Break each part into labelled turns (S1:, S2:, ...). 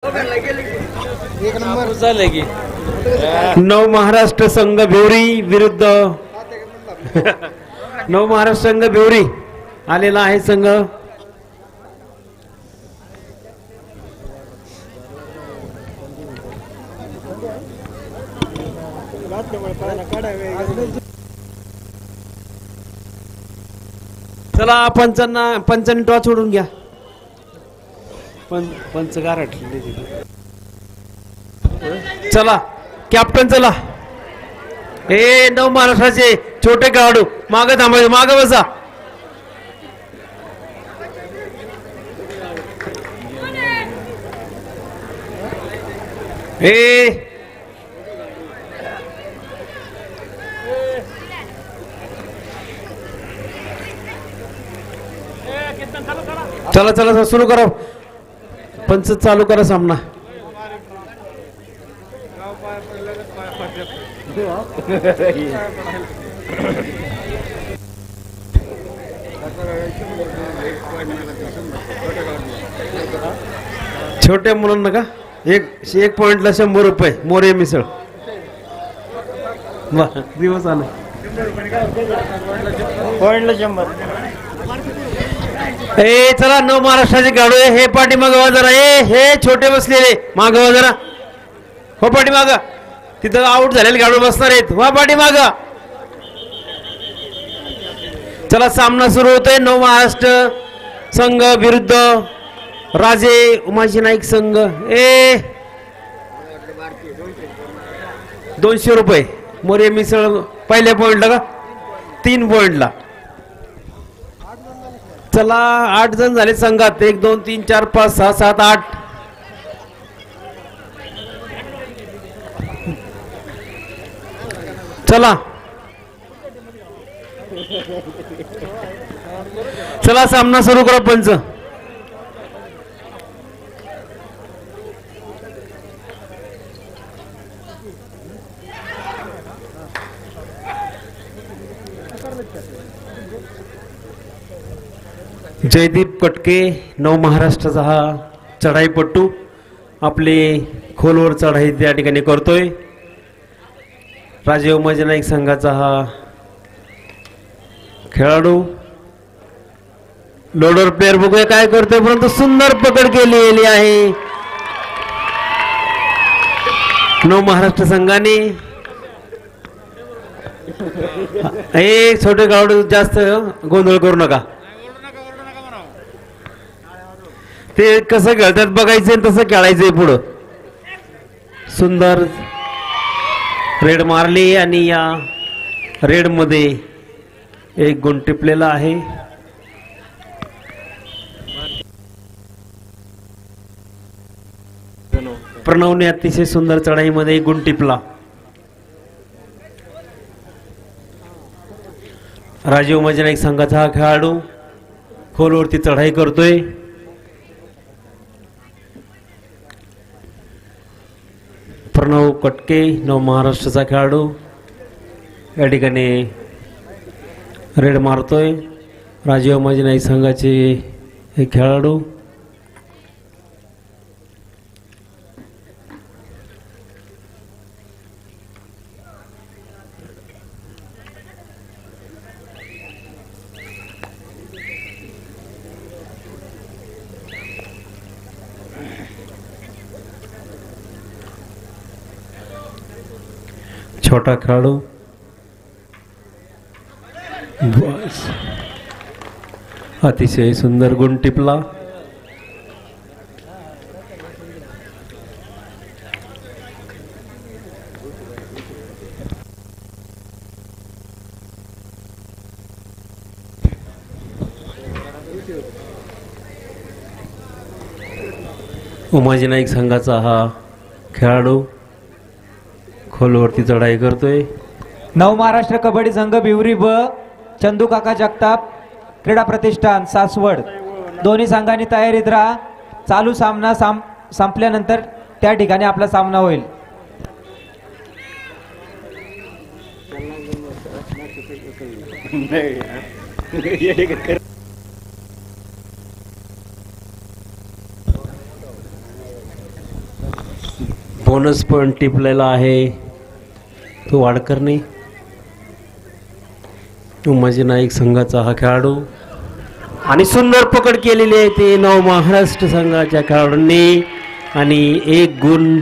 S1: एक नंबर
S2: झालं की
S3: नव महाराष्ट्र संघ भिवरी विरुद्ध नव महाराष्ट्र संघ भिवरी आलेला आहे संघ. चला पंचांनी टॉस सोडून घ्या. पंच गारठ चला कॅप्टन चला. ए नव महाराष्ट्राचे छोटे खेळाडू मागे थांबायचे, मागे बसा. ए चला चला सुरू करा. पंच चालू करा सामना. छोट्या मुलांना का एक पॉइंटला 100 रुपये मोरे मिसळ. दिवस आला
S1: पॉइंटला 100.
S3: ए चला नव महाराष्ट्राचे खेळाडू हे पाठीमागं वा जरा. हे छोटे बसलेले मागं वा जरा. हो पाठीमागं तिथं आउट झालेले खेळाडू बसणार आहेत. वा पाठीमागं. चला सामना सुरू होतोय. नव महाराष्ट्र संघ विरुद्ध राजे उमाजी नाईक संघ. 200 रुपये मोरे मिसळ पहिल्या पॉइंटला का 3 पॉइंटला. चला 8 जण झाले संघात. 1 2 3 4 5 6 7 8. चला चला सामना सुरू करा पंच. जयदीप कटके नव महाराष्ट्राचा हा चढाईपट्टू आपले खोलवर चढाई त्या ठिकाणी करतोय. राजे उमाजी नाईक संघाचा हा खेळाडू लोडर प्लेअर बघूया काय करतोय. परंतु सुंदर पकड केलेली आहे नव महाराष्ट्र संघाने. हे छोटे खेळाडू जास्त गोंधळ करू नका. ते कसं खेळतात बघायचंय तसं खेळायचंय पुढं. सुंदर रेड मारली आणि या रेड मध्ये 1 गुण टिपलेला आहे. प्रणवने अतिशय सुंदर चढाईमध्ये 1 गुण टिपला. राजीव उमाजी नाईक संघाचा हा खेळाडू खोलवरती चढाई करतोय. प्रणव कटके नव महाराष्ट्राचा खेळाडू या ठिकाणी रेड मारतोय. राजीव उमाजी नाईक संघाचे हे खेळाडू छोटा खेळाडू अतिशय सुंदर गुण टिपला. उमाजी नाईक संघाचा हा खेळाडू खोलवरती चढाई करतोय.
S4: नव महाराष्ट्र कबड्डी संघ भिवरी व चंदू काका जगताप क्रीडा प्रतिष्ठान सासवड दोन्ही संघांनी तयारीत राहा. चालू सामना संपल्यानंतर त्या ठिकाणी आपला सामना होईल.
S3: बोनस पॉइंट टिपलेला आहे तो वाडकरने. उमाजी नाईक संघाचा हा खेळाडू आणि सुंदर पकड केलेली आहे ते नव महाराष्ट्र संघाच्या खेळाडूंनी आणि 1 गुण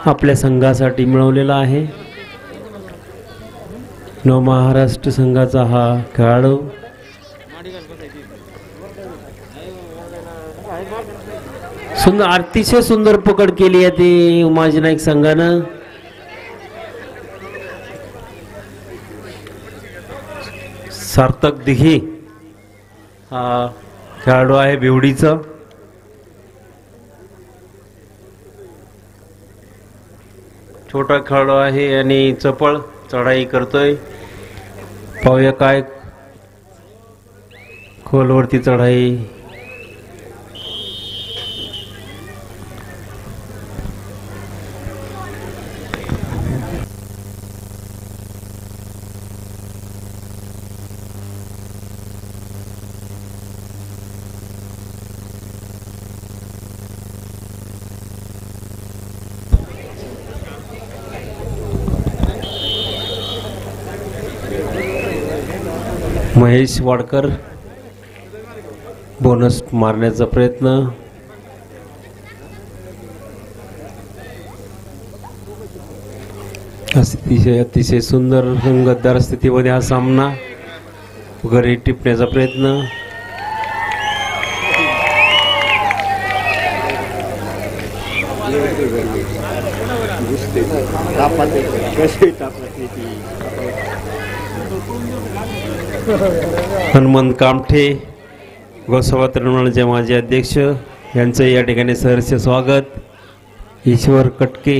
S3: आपल्या संघासाठी मिळवलेला आहे. नव महाराष्ट्र संघाचा हा खेळाडू सुंदर अतिशय सुंदर पकड केली आहे ती उमाजी नाईक संघानं. सार्थक दिघे हा खेळाडू आहे बिवडीचा. छोटा खेळाडू आहे आणि चपळ चढाई करतोय. पाहूया काय खोलवरती चढाई. महेश वाडकर बोनस मारण्याचा प्रयत्न. अतिशय सुंदर रंगतदार स्थितीमध्ये हा सामना घरी टिपण्याचा प्रयत्न. हनुमंत कामठे गोसावा तरुणाचे माजी अध्यक्ष यांचं या ठिकाणी सहर्ष स्वागत. ईश्वर कटके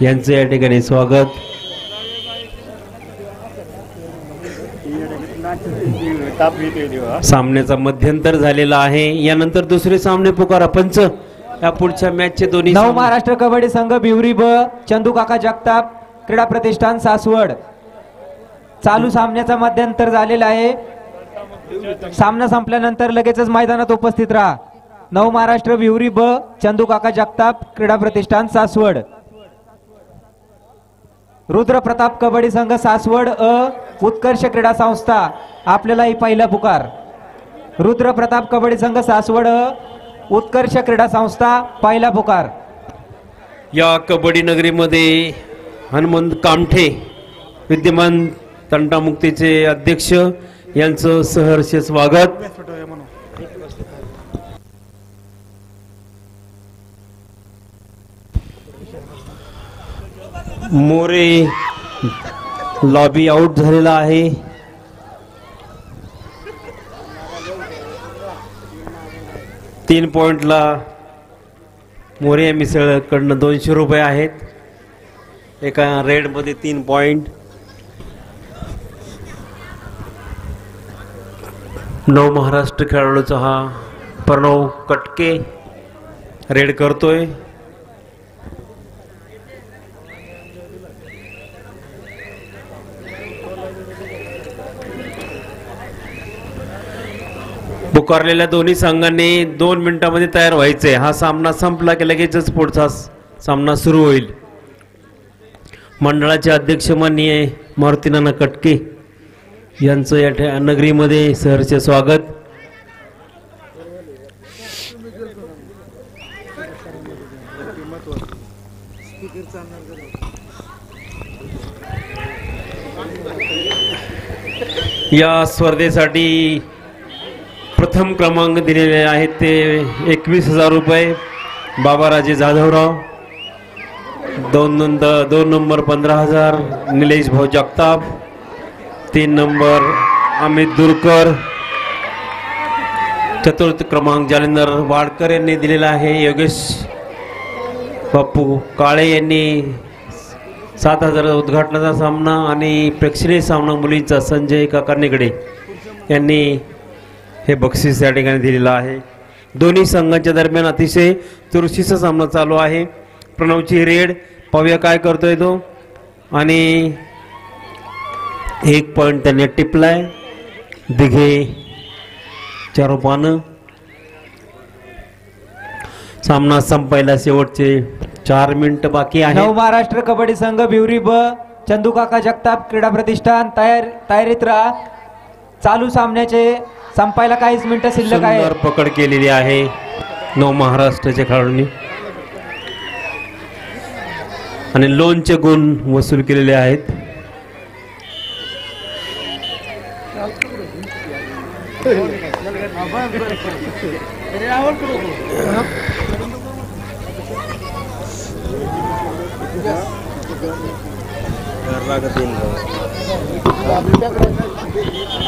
S3: यांचं या ठिकाणी स्वागत. सामन्याचा मध्यंतर झालेला आहे. यानंतर दुसरे सामने पुकारा पंच. या पुढच्या मॅचचे दोन्ही
S4: नव महाराष्ट्र कबड्डी संघ बिवरी ब चंदू काका जगताप क्रीडा प्रतिष्ठान सासवड. चालू सामन्याचा मध्यंतर झालेला आहे. सामना संपल्यानंतर लगेचच मैदानात उपस्थित राहा. नव महाराष्ट्र बिवरी ब चंदू काका जगताप क्रीडा प्रतिष्ठान सासवड. रुद्र प्रताप कबड्डी संघ सासवड अ उत्कर्ष क्रीडा संस्था. आपल्याला ही पहिला पुकार. रुद्र प्रताप कबड्डी संघ सासवड अ उत्कर्ष क्रीडा संस्था पहिला पुकार.
S3: या कबड्डी नगरीमध्ये हनुमंत कामठे विद्यमान तंटामुक्तीचे अध्यक्ष यांचं सहर्ष स्वागत. मोरे लॉबी आउट झालेला आहे. तीन पॉइंटला मोरे मिसळकडनं 200 रुपये आहेत. एका रेडमध्ये 3 पॉइंट. नव महाराष्ट्र खेळाडूचा हा प्रणव कटके रेड करतोय. पुकारलेल्या दोन्ही संघांनी 2 मिनिटांमध्ये तयार व्हायचे. हा सामना संपला की लगेचच पुढचा सामना सुरू होईल. मंडळाचे अध्यक्ष माननीय मारुतीनाना कटके यांचं या नगरीमध्ये सहर्ष स्वागत. या स्पर्धेसाठी प्रथम क्रमांक दिलेले आहेत ते 21,000 रुपये बाबाराजे जाधवराव. 2 नंबर 15,000 निलेश भाऊ जगताप. 3 नंबर अमित दुरकर. चतुर्थ क्रमांक जालिंदर वाडकर यांनी दिलेला आहे. योगेश बापू काळे यांनी 7,000 उद्घाटनाचा सामना आणि प्रेक्षणीय सामना मुलींचा संजय काका निगडे यांनी हे बक्षीस या ठिकाणी दिलेलं आहे. दोन्ही संघांच्या दरम्यान अतिशय चुरशीचा सामना चालू आहे. प्रणवची रेड पाहूया काय करतोय तो. आणि 1 पॉइंट त्याने टिपलाय. दिघे चारोपानं. सामना संपायला शेवटचे 4 मिनिटं बाकी
S4: नव
S3: आहे.
S4: महाराष्ट्र कबड्डी संघ भिवरी ब चंदूकाका जगताप क्रीडा प्रतिष्ठान तयारीत राहा. चालू सामन्याचे संपायला काहीच मिनिटं शिल्लक आहे.
S3: सुंदर पकड केलेली आहे नव महाराष्ट्राच्या खेळाडूंनी आणि लोनचे गुण वसूल केलेले आहेत.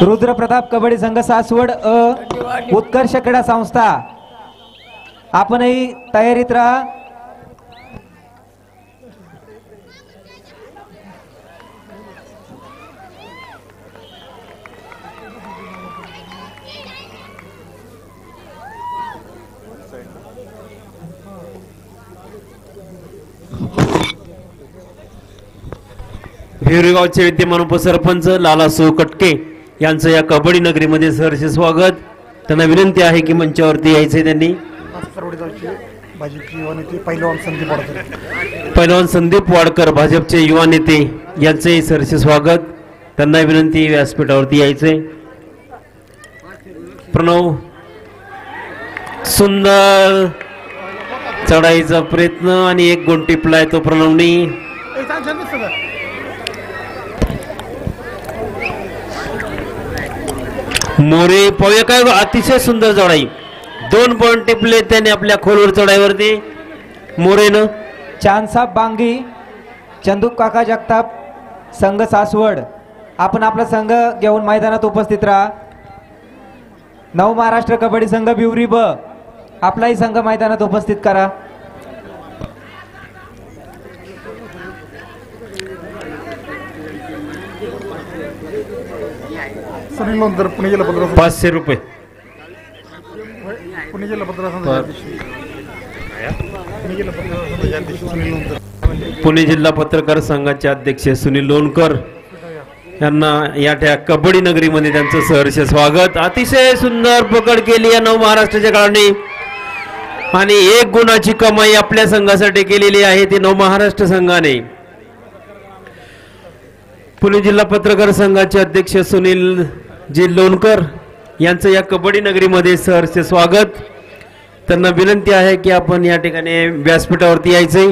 S4: रुद्र प्रताप कबड्डी संघ सासवड उत्कर्ष क्रीडा संस्था आपणही तयारीत राहा.
S3: भिवरी गावचे विद्यमान उपसरपंच लालासो कटके यांचं या कबड्डी नगरीमध्ये सहर्ष स्वागत. त्यांना विनंती आहे की मंचावरती यायचे. त्यांनी पैलवान संदीप वाडकर भाजपचे युवा नेते यांचे सहर्ष स्वागत. त्यांना विनंती व्यासपीठावरती यायचे. प्रणव सुंदर चढाईचा प्रयत्न आणि एक गुण टिपलाय तो प्रणवनी. मोरे पाहूया काय अतिशय सुंदर चढाई. 2 पॉइंट टिपले त्याने आपल्या खोलवर चढाईवरती मोरेनं.
S4: चांदसाब बांगी चंदू काका जगताप संघ सासवड आपण आपला संघ घेऊन मैदानात उपस्थित राहा. नव महाराष्ट्र कबड्डी संघ भिवरी ब आपलाही संघ मैदानात उपस्थित करा.
S1: सुनील लोणकर पुणे जिल्हा पत्रकार
S3: 500 रुपये.
S1: पुणे जिल्हा पत्रकार सुनील लोणकर
S3: पुणे जिल्हा पत्रकार संघाचे अध्यक्ष सुनील लोणकर यांना या कबड्डी नगरीमध्ये त्यांचं सहर्ष स्वागत. अतिशय सुंदर पकड केली या नव महाराष्ट्राच्या खेळाडूंनी आणि 1 गुणाची कमाई आपल्या संघासाठी केलेली आहे ती नव महाराष्ट्र संघाने. पुणे जिल्हा पत्रकार संघाचे अध्यक्ष सुनील जी लोणकर यांचं या कबड्डी नगरीमध्ये सहर्ष स्वागत. त्यांना विनंती आहे की आपण या ठिकाणी व्यासपीठावरती यायचे.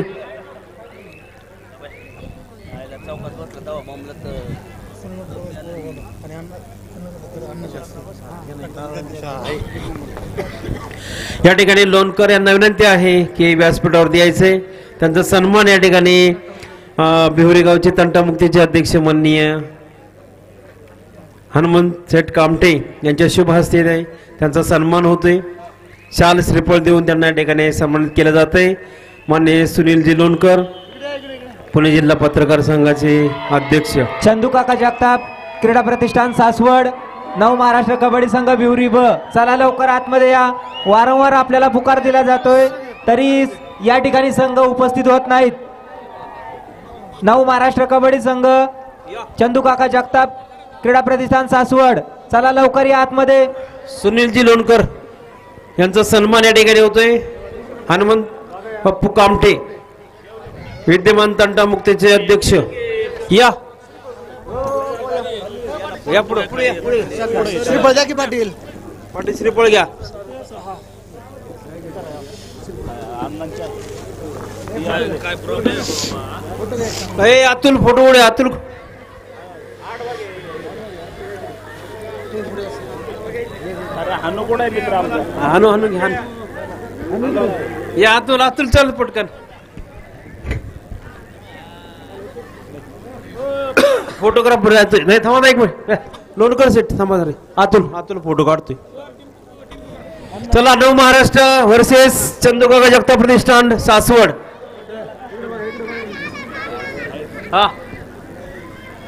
S3: या ठिकाणी लोणकर यांना विनंती आहे की व्यासपीठावरती यायचे. त्यांचा सन्मान या ठिकाणी भिवरी गावचे तंटामुक्तीचे अध्यक्ष माननीय हनुमंत सेठ कामटे यांच्या शुभ हस्ते त्यांचा सन्मान होतोय. शाल श्रीफळ देऊन त्यांना या ठिकाणी सन्मानित केलं जातंय. माननीय सुनीलजी लोणकर पुणे जिल्हा पत्रकार संघाचे अध्यक्ष.
S4: चंदू काका जगताप क्रीडा प्रतिष्ठान सासवड नव महाराष्ट्र कबड्डी संघ भिवरी ब चला लवकर आतमध्ये या. वारंवार आपल्याला पुकार दिला जातोय तरी या ठिकाणी संघ उपस्थित होत नाहीत. नव महाराष्ट्र कबड्डी संघ चंदू काका जगताप क्रीडा प्रतिष्ठान सासवड चला लवकर या आतमध्ये.
S3: सुनीलजी लोणकर यांचा सन्मान या ठिकाणी होतोय. हनुमंत पप्पू कामटे विद्यमान तंटामुक्तीचे अध्यक्ष या पुढे
S1: श्रीफळ द्या की पाटील.
S3: पाटील श्रीफळ घ्या. अतुल फोटो उडे अतुल हानू हानू घ्या या अतुल अतुल चल पटकन फोटोग्राफर नाही थांबा एक मिनिट लोणकर सेट थांबा जरा. अतुल फोटो काढतोय. चला नव महाराष्ट्र वर्सेस चंदूकाका जगताप प्रतिष्ठान सासवड. हा